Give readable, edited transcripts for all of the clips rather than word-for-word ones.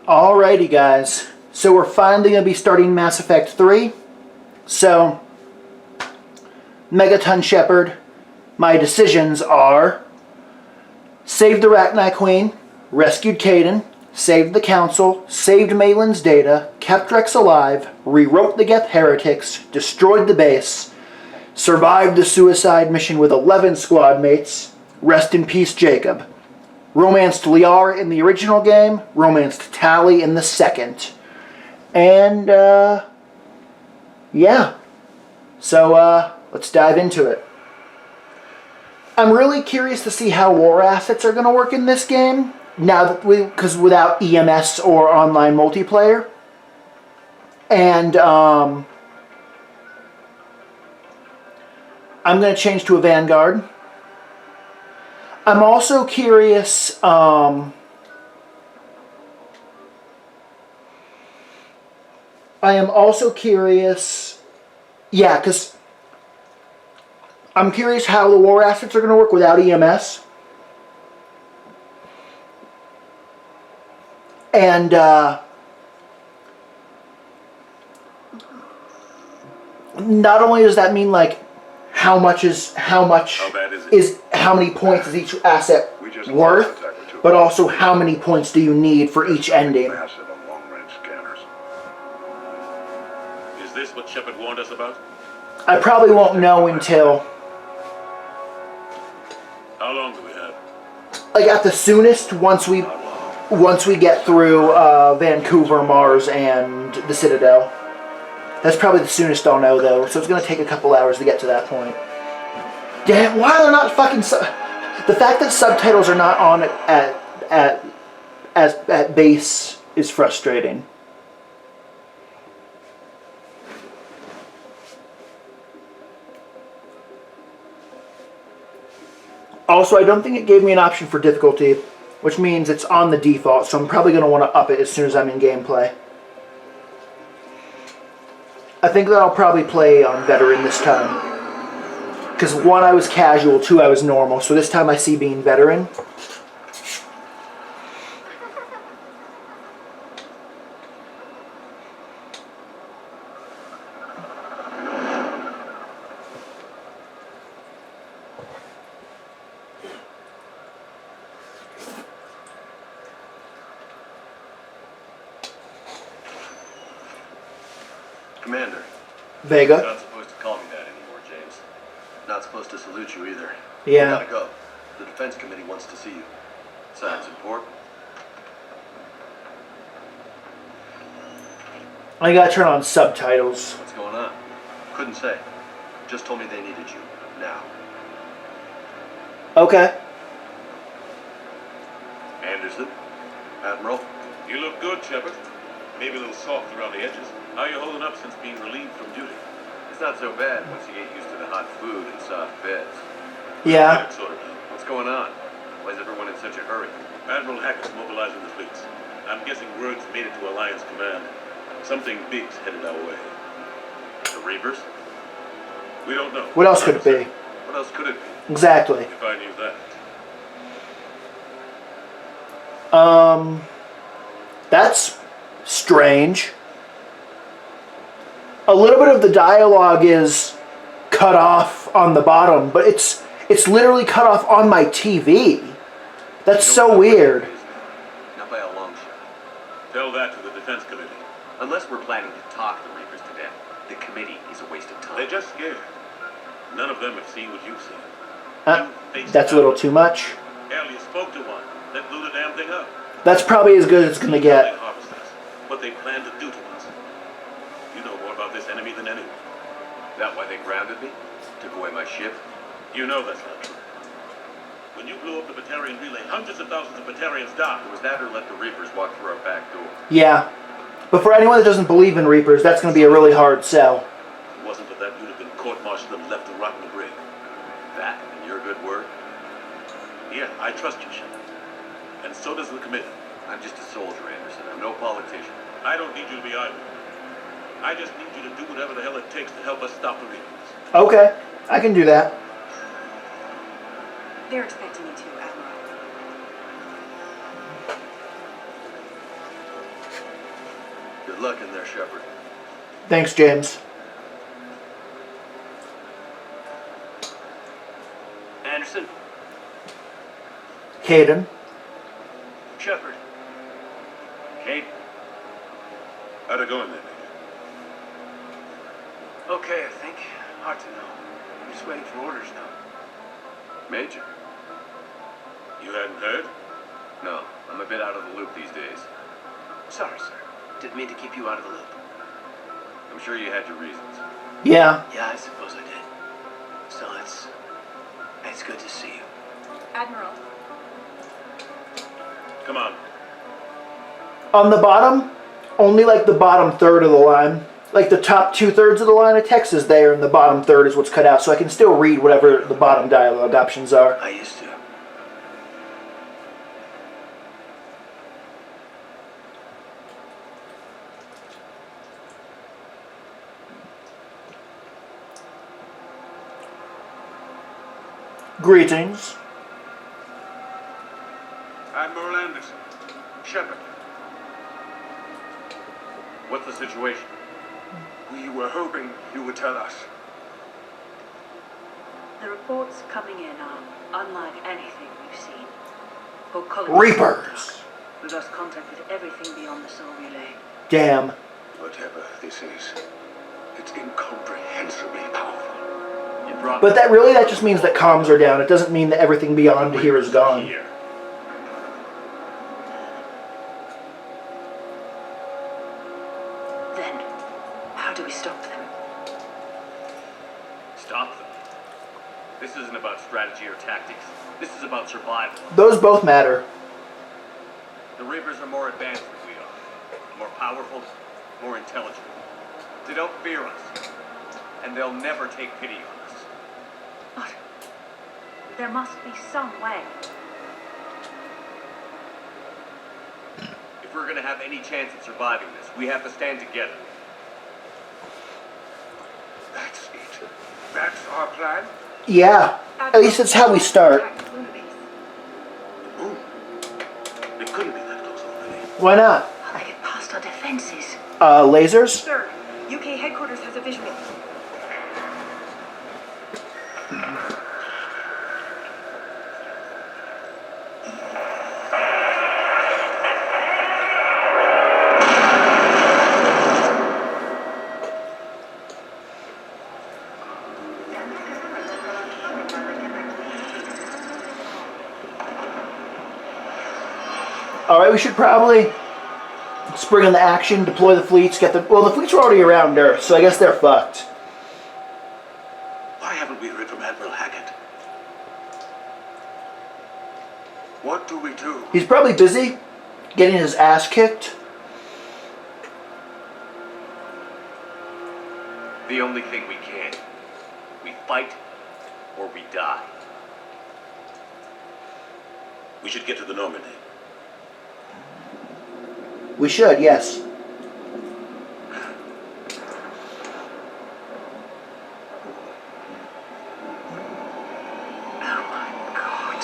Alrighty, guys. So we're finally going to be starting Mass Effect 3. So, Megaton Shepard, my decisions are: saved the Rachni Queen, rescued Kaidan, saved the Council, saved Malin's data, kept Rex alive, rewrote the Geth Heretics, destroyed the base, survived the suicide mission with 11 squad mates, rest in peace Jacob. Romanced Liara in the original game, romanced Tali in the second. And, yeah. So, let's dive into it. I'm really curious to see how war assets are going to work in this game, now that because without EMS or online multiplayer. And, I'm going to change to a Vanguard. I'm also curious, I am also curious, yeah, because I'm curious how the war assets are going to work without EMS. And, not only does that mean, like, how many points is each asset worth, but also how many points do you need for each ending. Is this what Shepard warned us about? I probably won't know until, How long do we have? like, at the soonest, once we get through Vancouver, Mars, and the Citadel. That's probably the soonest I'll know, though, so it's going to take a couple hours to get to that point. Damn, why are they not fucking... The fact that subtitles are not on at base is frustrating. Also, I don't think it gave me an option for difficulty, which means it's on the default, so I'm probably going to want to up it as soon as I'm in gameplay. I think that I'll probably play on Veteran this time. Because 1, I was casual, 2, I was normal, so this time I see being Veteran. Commander. Vega. You're not supposed to call me that anymore, James. Not supposed to salute you either. Yeah. You gotta go. The Defense Committee wants to see you. Sounds important. I gotta turn on subtitles. What's going on? Couldn't say. Just told me they needed you. Now. Okay. Anderson? Admiral? You look good, Shepard. Maybe a little soft around the edges. How are you holding up since being relieved from duty? It's not so bad once you get used to the hot food and soft beds. Yeah. Sort of. What's going on? Why is everyone in such a hurry? Admiral Hackett's mobilizing the fleets. I'm guessing word's made it to Alliance Command. Something big's headed our way. The Reapers? We don't know. What else could it be? What else could it be? If Exactly. I knew that. That's strange. A little bit of the dialogue is cut off on the bottom, but it's literally cut off on my TV. That's so weird. Not by a long shot. Tell that to the Defense Committee. Unless we're planning to talk the Reapers to death, the committee is a waste of time. They're just scared. None of them have seen what you've seen. That's a little too much. Hell, you spoke to one. That blew the damn thing up. That's probably as good as it's gonna get. They harvest us. What they plan to do to us. You know more about this enemy than anyone. That why they grounded me? Took away my ship? You know that's not true. When you blew up the Batarian relay, hundreds of thousands of Batarians died. It was that or let the Reapers walk through our back door. Yeah. But for anyone that doesn't believe in Reapers, that's gonna be a really hard sell. If it wasn't for that, you'd have been court-martialed and left to rot in the grave. That and your good word? Yeah, I trust you, Shepard. And so does the committee. I'm just a soldier, Anderson. I'm no politician. I don't need you to be either. I just need you to do whatever the hell it takes to help us stop the Reapers. Okay, I can do that. They're expecting you to, Admiral. Good luck in there, Shepard. Thanks, James. Anderson? Caden. Shepard? Kate? How'd it go in there, Major? Okay, I think. Hard to know. I'm just waiting for orders now. Major? You hadn't heard? No, I'm a bit out of the loop these days. Sorry, sir. Didn't mean to keep you out of the loop. I'm sure you had your reasons. Yeah. Yeah, I suppose I did. Still, it's good to see you. Admiral, Come on. On the bottom, only like the bottom third of the line. Like the top 2/3 of the line of text is there, and the bottom third is what's cut out, so I can still read whatever the bottom dialogue options are. I used to. Greetings. Admiral Anderson. Shepard. What's the situation? We were hoping you would tell us. the reports coming in are unlike anything we've seen. Whole colonies Reapers. We've lost contact with everything beyond the Sol Relay. Damn. Whatever this is, it's incomprehensibly powerful. You brought But that just means that comms are down. It doesn't mean that everything beyond here is gone. Here. Then, how do we stop them? Stop them. This isn't about strategy or tactics. This is about survival. Those both matter. The Reapers are more advanced than we are. More powerful, more intelligent. They don't fear us. And they'll never take pity on us. But there must be some way. If we're gonna have any chance at surviving this, we have to stand together. That's it. That's our plan? Yeah. At least it's how we start. Ooh. It couldn't be that close already. Why not? How they get past our defenses? Lasers? Sir, UK headquarters has a visual. Alright, we should probably spring into action, deploy the fleets, well, the fleets are already around Earth, so I guess they're fucked. Why haven't we heard from Admiral Hackett? What do we do? He's probably busy getting his ass kicked. The only thing we can. We fight or we die. We should get to the Normandy. We should, yes. Oh my god.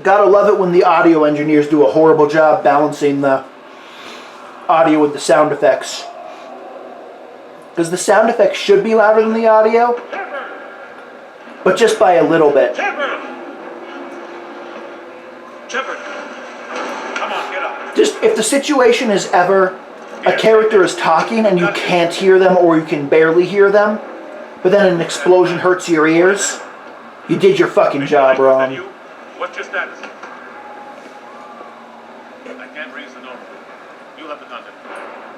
Gotta love it when the audio engineers do a horrible job balancing the audio with the sound effects. Because the sound effects should be louder than the audio, but just by a little bit. Shepard! Shepard! Come on, get up. Just, if the situation is ever a character is talking and you can't hear them or you can barely hear them, but then an explosion hurts your ears, you did your fucking job Is that wrong. you? What's your status? I can't raise the Normandy. You'll have the contact.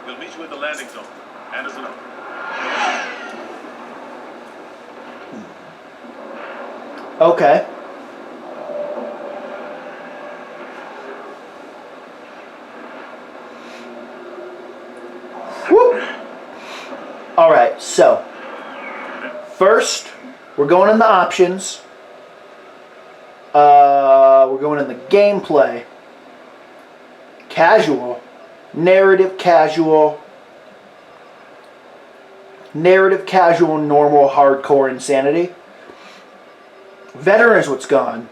We'll meet you at the landing zone. Anderson up. Okay. Whoop. Alright, so first we're going in the options. We're going in the gameplay. Casual. Narrative casual. Narrative, casual, normal, hardcore, insanity. Veteran is what's gone.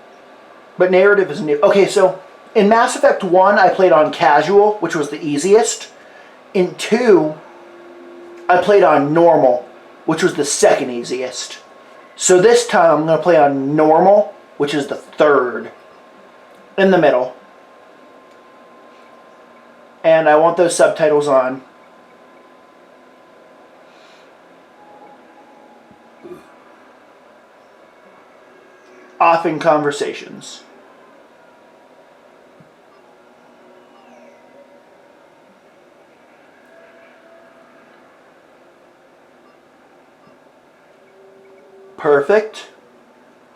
But narrative is new. Okay, so in Mass Effect 1, I played on casual, which was the easiest. In 2, I played on normal, which was the second easiest. So this time I'm going to play on normal, which is the third. In the middle. And I want those subtitles on. Off in conversations. Perfect.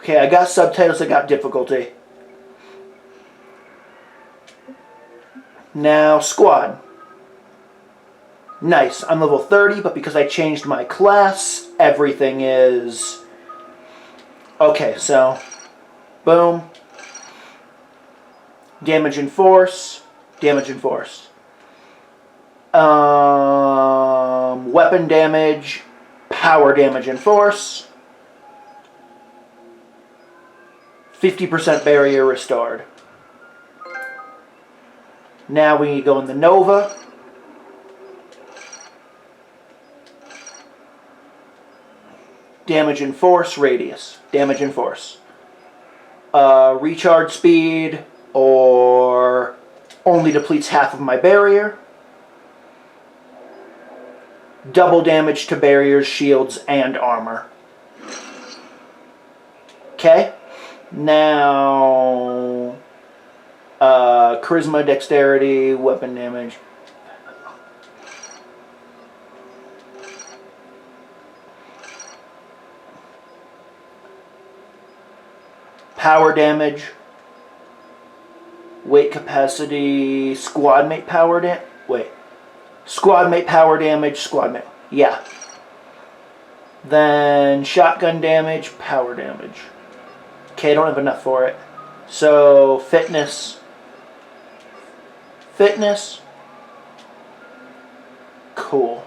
Okay, I got subtitles, I got difficulty. Now, squad. Nice, I'm level 30, but because I changed my class, everything is... Okay, so... Boom. Damage and force. Damage and force. Weapon damage. Power damage and force. 50% barrier restored. Now we go in the Nova. Damage and force, radius. Damage and force. Recharge speed, or only depletes half of my barrier. Double damage to barriers, shields, and armor. Okay. Now, charisma, dexterity, weapon damage. Power damage. Weight capacity, squad mate power squad mate power damage, squad mate. Yeah. Then shotgun damage, power damage. Okay, I don't have enough for it. So, fitness. Fitness. Cool.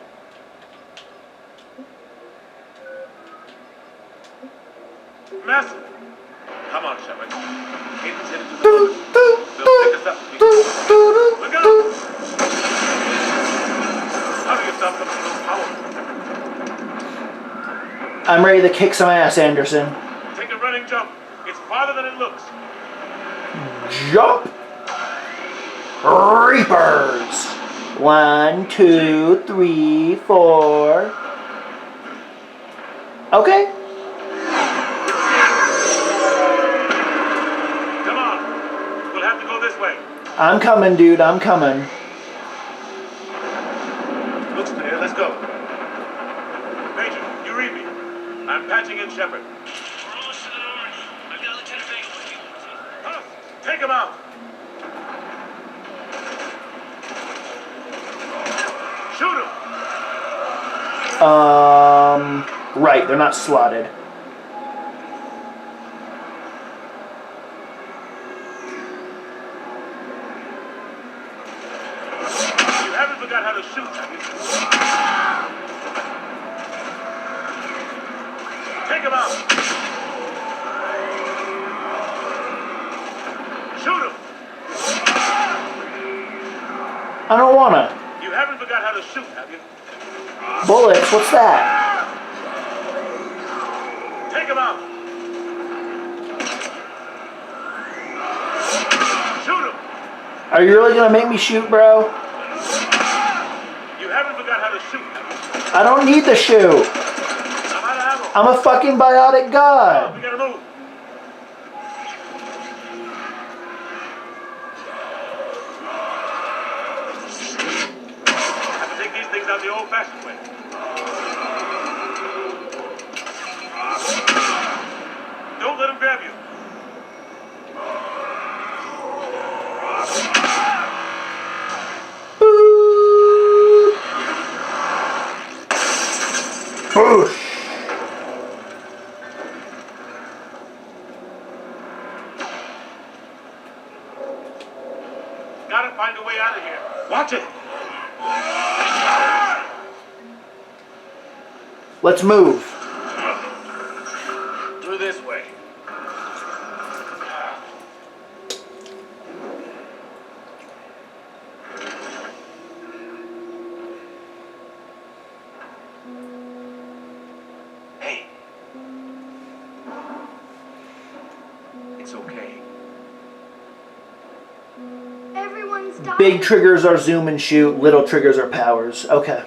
Massive. Come on, Shepard. Aiden's headed to the front. They'll pick us up. Look out! How do you stop them from those powers? I'm ready to kick some ass, Anderson. Take a running jump. It's farther than it looks. Jump! Reapers! 1, 2, 3, 4. Okay. Come on. We'll have to go this way. I'm coming, dude. I'm coming. Looks clear. Let's go. Major, you read me. I'm patching in Shepard. We're almost to the north. I've got Lieutenant Vega with you. Huff, take him out. Shoot him. Right. They're not slotted. You haven't forgot how to shoot, have you? Take him out. Shoot him. I don't wanna. You haven't forgot how to shoot, have you? Bullets. What's that? Take him out. Shoot him. Are you really gonna make me shoot, bro? You haven't forgot how to shoot, have you? I don't need to shoot. I'm out of ammo. I'm a fucking biotic We god. gotta move. Have to take these things out the old-fashioned way. Don't let him grab you. Boosh. Gotta find a way out of here. Watch it. Let's move. Through this way. Hey. It's okay. Everyone's dying. Big triggers are zoom and shoot, little triggers are powers. Okay.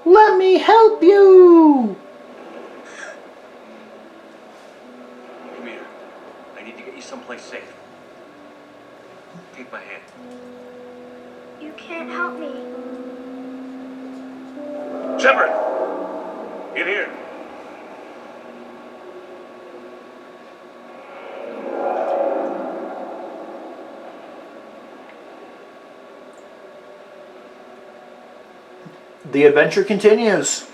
Let me help you! Come here. I need to get you someplace safe. Take my hand. You can't help me. Shepard! In here. The adventure continues.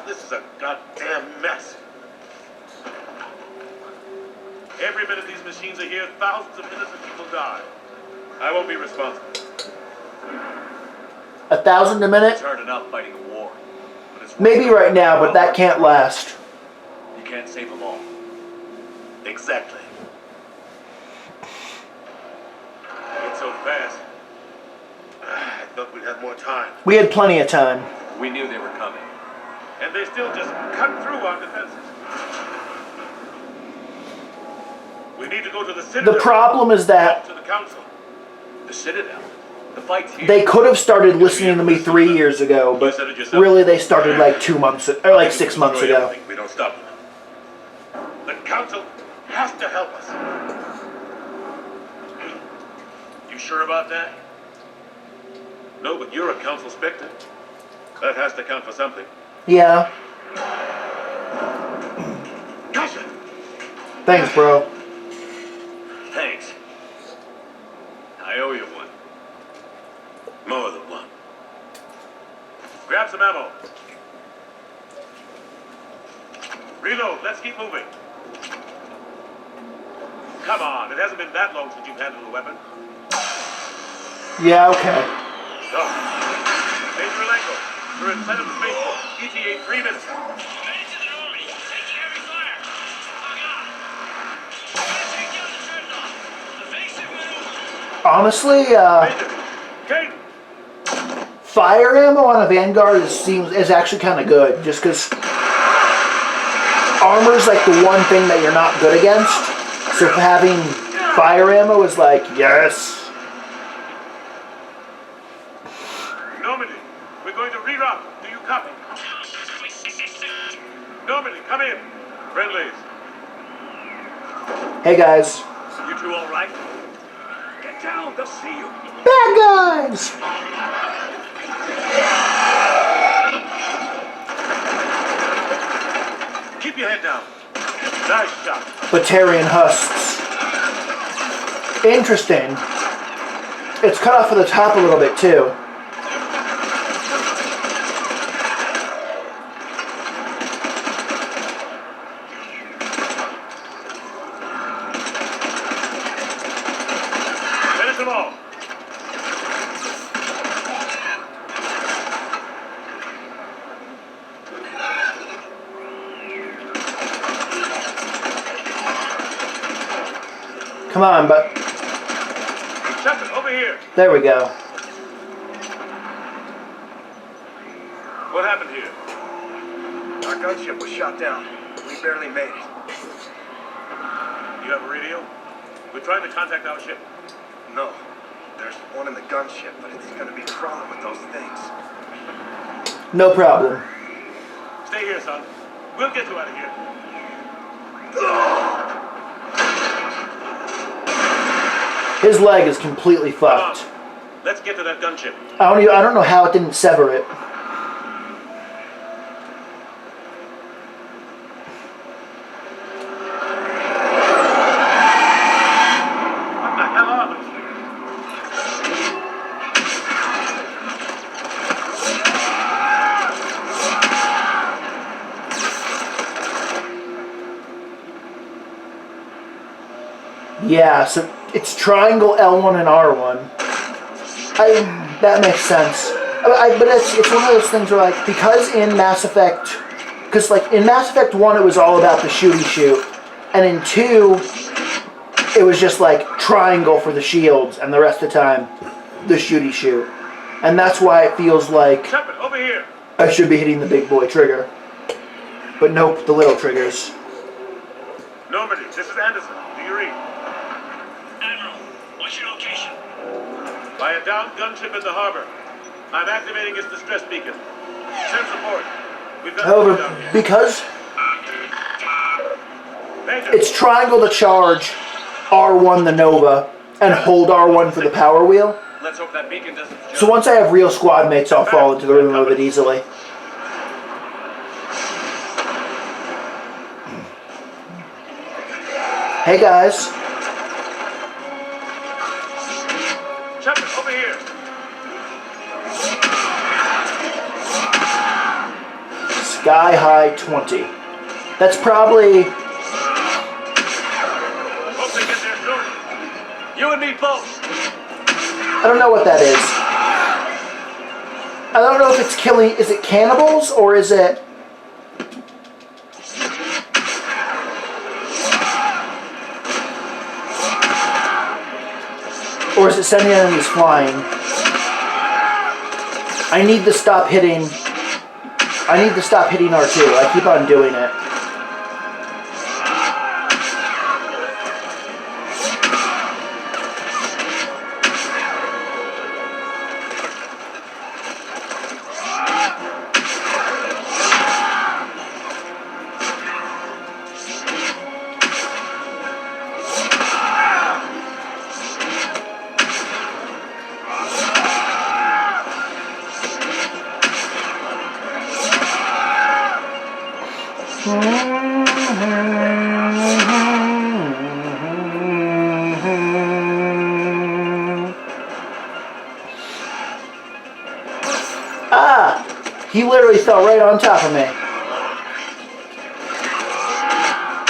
This is a goddamn mess. Every minute these machines are here, thousands of innocent people die. I won't be responsible. 1,000 a minute? It's hard enough fighting a war. But it's Maybe right now, but that can't last. You can't save them all. Exactly. It's so fast. I thought we'd have more time. We had plenty of time. We knew they were coming. And they still just cut through our defenses. We need to go to the Citadel. The problem is that Talk to the Council. The Citadel. The fight's here. they could have started listening to me 3 years ago, but really they started like 2 months, or like 6 months Destroy ago. everything. We don't stop them. The Council has to help us. You sure about that? No, but you're a Council Spectre. That has to count for something. Yeah. Gotcha! Thanks, bro. Thanks. I owe you one. More than one. Grab some ammo. Reload. Let's keep moving. Come on. It hasn't been that long since you've handled a weapon. Yeah, okay. Go. Major Malenko, you're in Senate Spaceport. ETA 3 minutes. Made it to the Normandy. Taking heavy fire. Oh, God. Gotta take down the dreadnought. Evasive maneuver. Honestly, Major. Kate. fire ammo on a Vanguard is actually kind of good, just because armor's like the one thing that you're not good against. So having fire ammo is like, yes. Normandy, we're going to reroute. Do you copy? Normandy, come in. Friendlies. Hey guys. You two all right? Get down. They'll see you. Bad guys! Keep your head down. Nice shot. Batarian husks. Interesting. It's cut off at the top a little bit too. Finish them all. Come on, but Shepard, over here. there we go. What happened here? Our gunship was shot down. We barely made it. You have a radio? We're trying to contact our ship. No. There's one in the gunship, but it's gonna be crawling with those things. No problem. Stay here, son. We'll get you out of here. His leg is completely Come on. fucked. Let's get to that gunship. I don't know how it didn't sever it. What the hell are those things? Yeah, so it's triangle L1 and R1. That makes sense. But it's one of those things where, like, because in Mass Effect, because like in Mass Effect 1 it was all about the shooty shoot, and in 2 it was just like triangle for the shields, and the rest of the time the shooty shoot, and that's why it feels like Shepard, over here. I should be hitting the big boy trigger, but nope, the little triggers. Normandy, this is Anderson. Do you read? Admiral, what's your location? By a downed gunship in the harbor. I'm activating its distress beacon. Send support. We've got However, down here. because Major, it's triangle to charge, R1 the Nova, and hold R1 for the power wheel. Let's hope that beacon doesn't jump. So once I have real squad mates, I'll fall into the rhythm of it easily. Hey guys, Shepard, over here. Sky High 20. That's probably, Hope they get there soon. You and me both. I don't know what that is. I don't know if it's killing, is it cannibals or is it... Or is it sending enemies flying? I need to stop hitting R2. I keep on doing it. Ah! He literally fell right on top of me.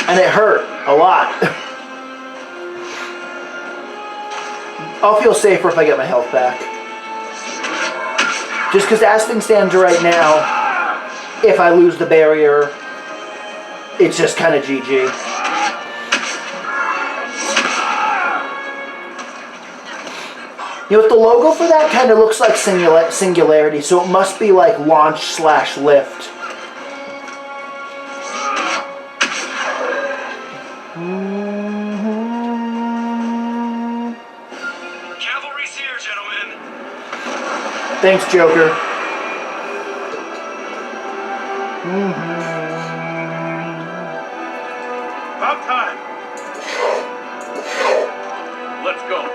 And it hurt a lot. I'll feel safer if I get my health back. Just because as things stand right now, if I lose the barrier, it's just kind of GG. You know what, the logo for that kind of looks like Singularity, so it must be like launch/lift. Cavalry's here, gentlemen. Thanks, Joker. About time. Let's go.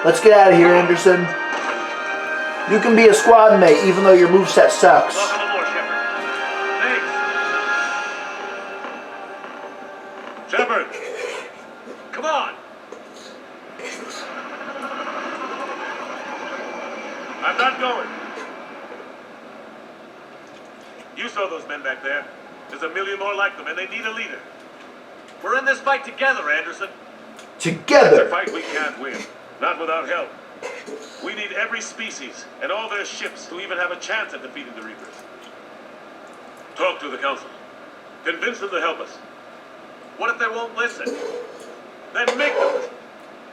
Let's get out of here, Anderson. You can be a squad mate, even though your moveset sucks. Welcome aboard, Shepard. Thanks. Shepard, Come on. I'm not going. You saw those men back there. There's a million more like them, and they need a leader. We're in this fight together, Anderson. It's a Together. fight we can't win. Not without help. We need every species and all their ships to even have a chance at defeating the Reapers. Talk to the Council. Convince them to help us. What if they won't listen? Then make them.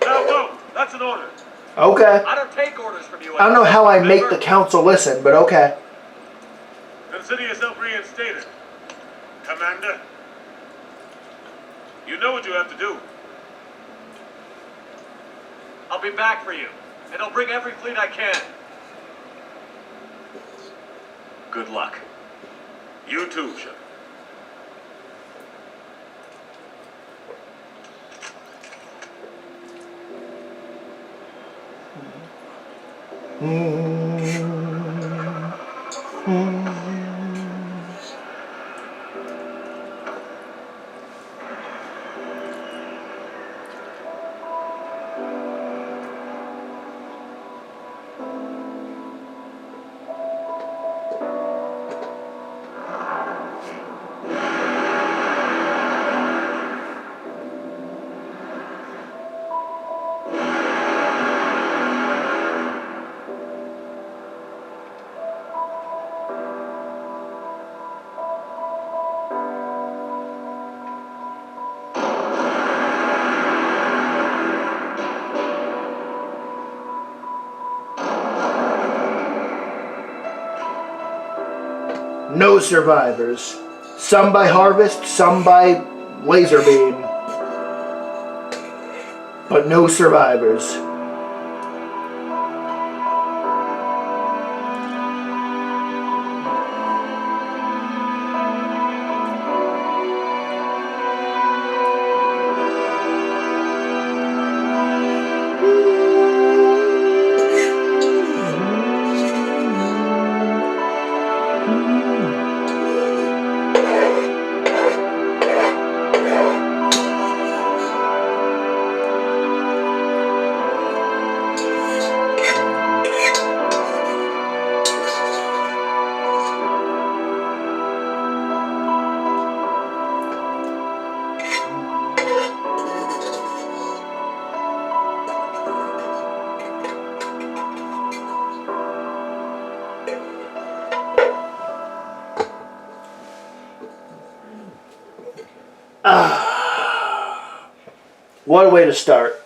Now go. That's an order. Okay. I don't take orders from you. I don't know how I make the council listen, but okay. Consider yourself reinstated. Commander. You know what you have to do. I'll be back for you, and I'll bring every fleet I can. Good luck. You too, Shepard. No survivors. Some by harvest, some by laser beam. But no survivors. What a way to start.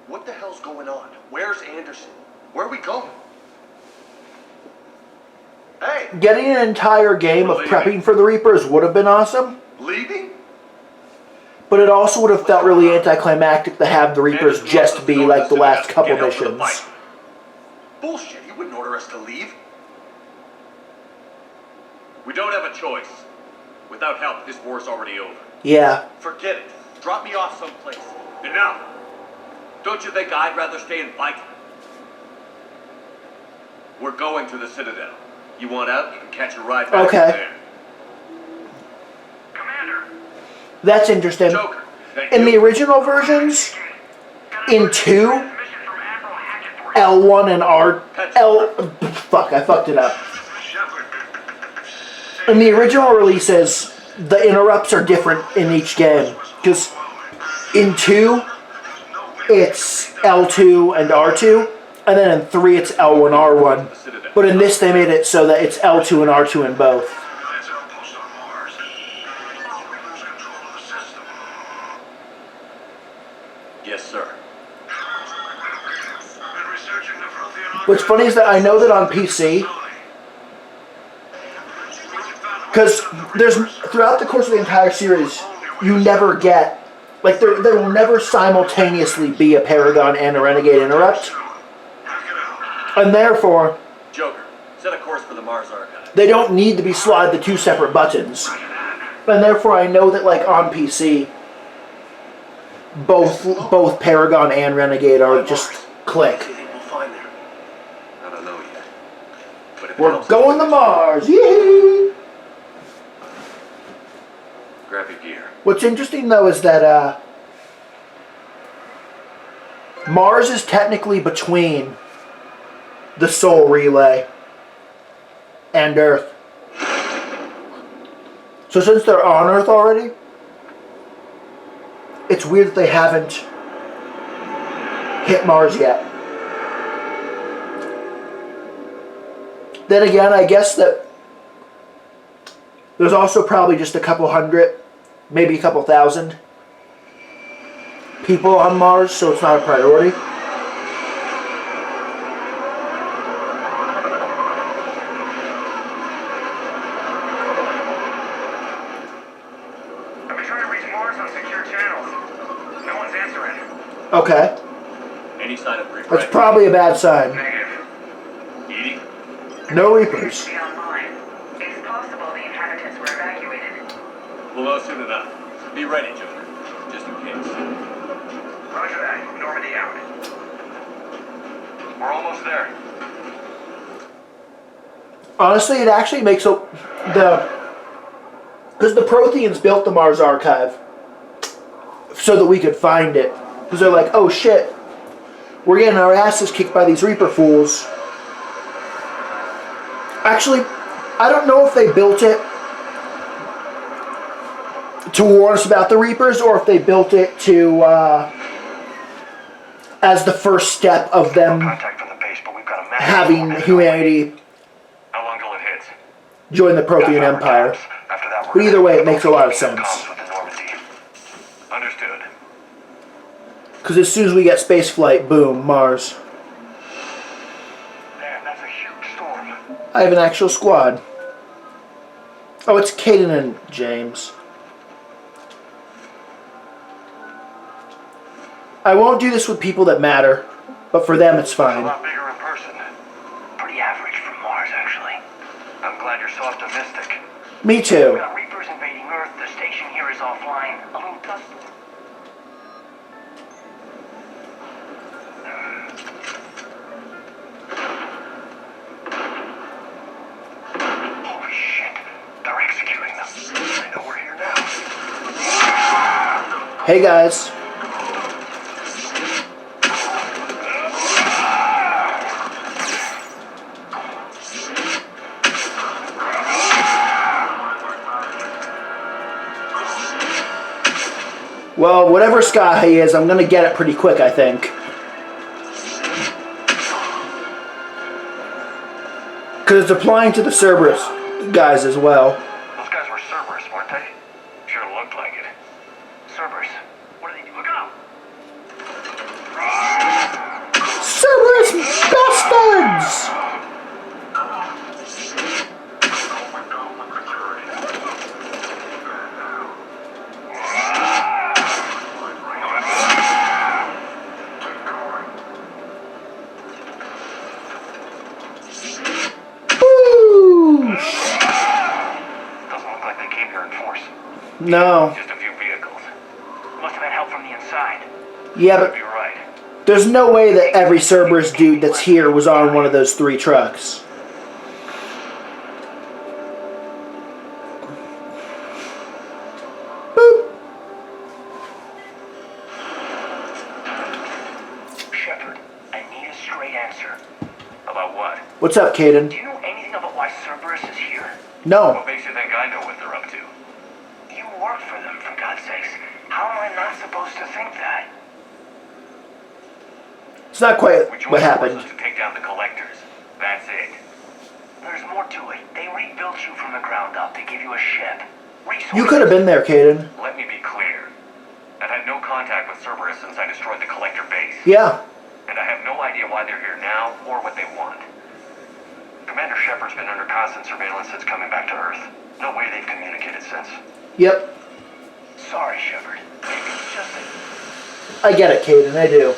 What the hell's going on? Where's Anderson? Where are we going? Hey, Getting an entire game of prepping for the Reapers would have been awesome, leaving? but it also would have felt really anticlimactic to have the Reapers just be like the last couple missions. Bullshit, he wouldn't order us to leave. We don't have a choice. Without help, this war's already over. Yeah. Forget it. Drop me off someplace. Enough! Don't you think I'd rather stay and fight? We're going to the Citadel. You want out, you can catch a ride back Okay. there. Commander, That's interesting. Joker, thank In the you. original versions, in 2, mission from Admiral Hackett for L1 and fuck, I fucked it up. Shepard. In the original releases, the interrupts are different in each game. Because in 2, it's L2 and R2, and then in 3, it's L1, R1. But in this, they made it so that it's L2 and R2 in both. That's outpost on Mars. We lose control of the system. Yes, sir. Been researching the Prothean What's funny is that I know that on PC, because there's throughout the course of the entire series, you never get, like there will never simultaneously be a Paragon and a Renegade interrupt, and therefore Joker, set a course for the Mars Archive. they don't need to be slotted to 2 separate buttons, and therefore I know that like on PC, both Paragon and Renegade are just click. What do you think we'll find there? I don't know yet. But if it We're helps, going to Mars. Yee! grab your gear. What's interesting though is that Mars is technically between the Soul Relay and Earth. So since they're on Earth already, it's weird that they haven't hit Mars yet. Then again, I guess that there's also probably just a couple hundred, maybe a couple thousand people on Mars, so it's not a priority. I've been trying to reach Mars on secure channels. No one's answering. Okay, Any sign of Reaper? that's probably a bad sign. Negative. Edie? No Reapers. Be online. It's possible the inhabitants were evacuated. We'll know soon enough. Be ready, Joker. Just in case. Roger that. Normandy out. We're almost there. Honestly, it actually makes because the Protheans built the Mars Archive so that we could find it. Because they're like, oh shit, we're getting our asses kicked by these Reaper fools. Actually, I don't know if they built it to warn us about the Reapers or if they built it to as the first step of them Contact from the base, but we've got a map. having humanity How long till it hits? join the Prothean Half hour Empire. tops. After that, we're But either way, it makes a lot of sense. Comms with the Normandy. Understood. Because as soon as we get space flight, boom, Mars. Man, that's a huge storm. I have an actual squad. Oh, it's Caden and James. I won't do this with people that matter, but for them it's It's a fine. lot bigger in person. Pretty average for Mars, actually. I'm glad you're so optimistic. Me too. We got Reapers invading Earth. The station here is offline. A little dust. Holy shit. They're executing them. I know we're here now. Hey guys. Well, whatever sky he is, I'm gonna get it pretty quick, I think. Because it's applying to the Cerberus guys as well. Those guys were Cerberus, weren't they? Sure looked like it. Cerberus. What do they do? Look out! Cerberus bastards! Doesn't look like they came here in force. No. Just a few vehicles. Must have had help from the inside. Yeah, but Be right. there's no way that every Cerberus dude that's here was on one of those 3 trucks. Boop. Shepard, I need a straight answer. About what? What's up, Caden? Do you know anything about why Cerberus is here? No. What makes you think I know what they're up to? You work for them, for God's sakes. How am I not supposed to think that? It's not quite We joined what happened. forces to take down the collectors. That's it. There's more to it. They rebuilt you from the ground up. They gave you a ship. Resources. You could have been there, Caden. Let me be clear. I've had no contact with Cerberus since I destroyed the collector base. Yeah. And I have no idea why they're here now or what they want. Commander Shepard's been under constant surveillance since coming back to Earth. No way they've communicated since. Yep. Sorry, Shepard. Maybe it's just that I get it, Caden. I do.